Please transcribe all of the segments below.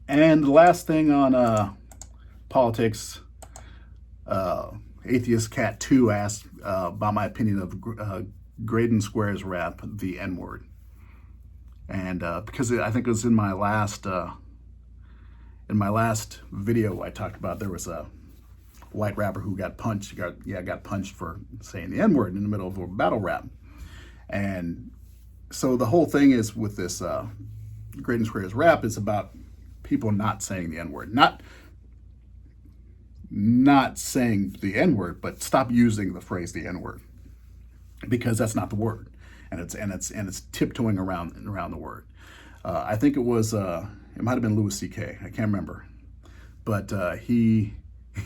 And the last thing on politics, Atheist Cat 2 asked about my opinion of Graydon Square's rap, the N-word. And because I think it was in my last video I talked about, there was a white rapper who got punched, got punched for saying the N-word in the middle of a battle rap. And so the whole thing is with this Graydon Square's rap is about people not saying the N-word, not saying the N-word, but stop using the phrase the N-word, because that's not the word, and it's tiptoeing around the word. I think it was it might have been Louis C.K. I can't remember, but he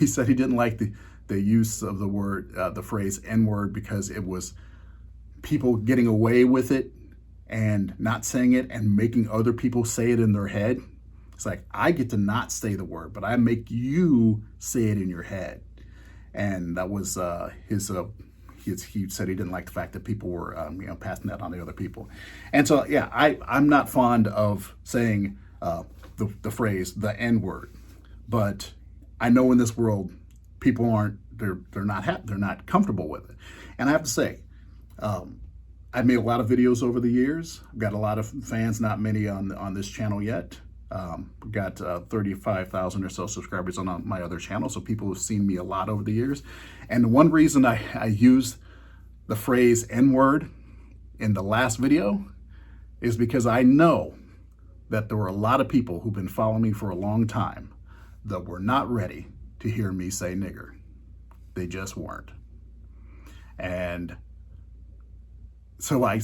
said he didn't like the use of the word the phrase N-word because it was people getting away with it and not saying it and making other people say it in their head. It's like, I get to not say the word, but I make you say it in your head. And that was he said he didn't like the fact that people were passing that on to other people. And so, yeah, I'm not fond of saying the phrase the N-word, but I know in this world people aren't, they're not comfortable with it. And I have to say, I've made a lot of videos over the years. I've got a lot of fans, not many on this channel yet. Got 35,000 or so subscribers on my other channel, so people have seen me a lot over the years. And the one reason I used the phrase N-word in the last video is because I know that there were a lot of people who've been following me for a long time that were not ready to hear me say nigger. They just weren't. And so I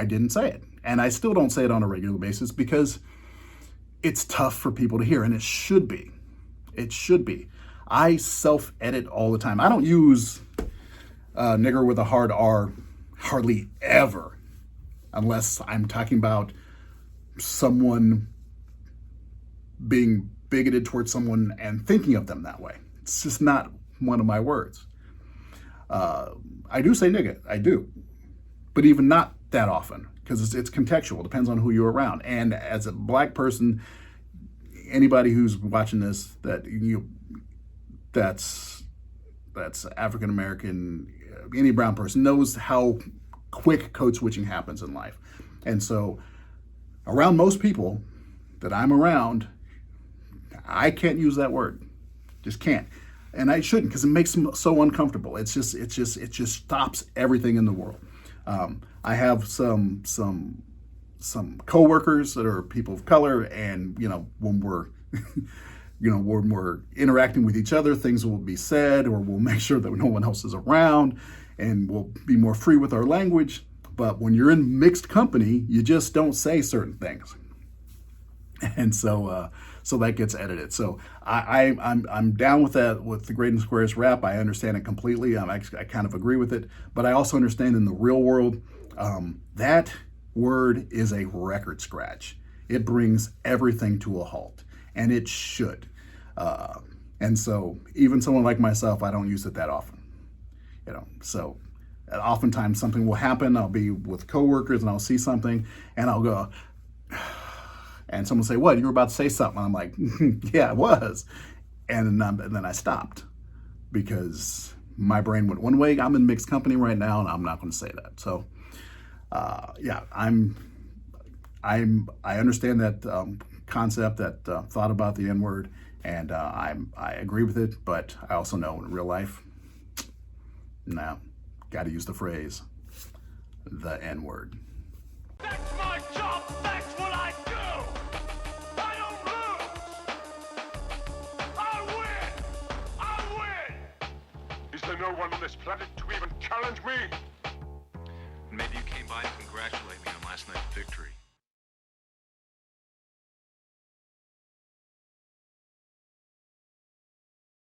didn't say it. And I still don't say it on a regular basis because it's tough for people to hear, and it should be. It should be. I self-edit all the time. I don't use nigger with a hard R hardly ever, unless I'm talking about someone being bigoted towards someone and thinking of them that way. It's just not one of my words. I do say nigga, I do, but even not that often, because it's contextual. It depends on who you're around. And as a black person, anybody who's watching this that's African American, any brown person knows how quick code switching happens in life. And so around most people that I'm around, I can't use that word. Just can't. And I shouldn't, because it makes them so uncomfortable. It just stops everything in the world. I have some coworkers that are people of color, and when we're when we're interacting with each other, things will be said, or we'll make sure that no one else is around, and we'll be more free with our language. But when you're in mixed company, you just don't say certain things, and so that gets edited. So I'm down with that, with the Graydon Squares rap. I understand it completely. I kind of agree with it, but I also understand in the real world, that word is a record scratch. It brings everything to a halt, and it should. And so even someone like myself, I don't use it that often. So oftentimes something will happen. I'll be with coworkers and I'll see something and I'll go, and someone will say, "What? You were about to say something." I'm like, "Yeah, I was." And then I stopped because my brain went one way. I'm in mixed company right now, and I'm not going to say that. So, yeah, I understand that concept, that thought about the N-word, and I agree with it. But I also know in real life, no, got to use the phrase the N-word. That's my job. That's what I do. I don't lose. I win. Is there no one on this planet to even challenge me? Maybe you came by to congratulate me on last night's victory.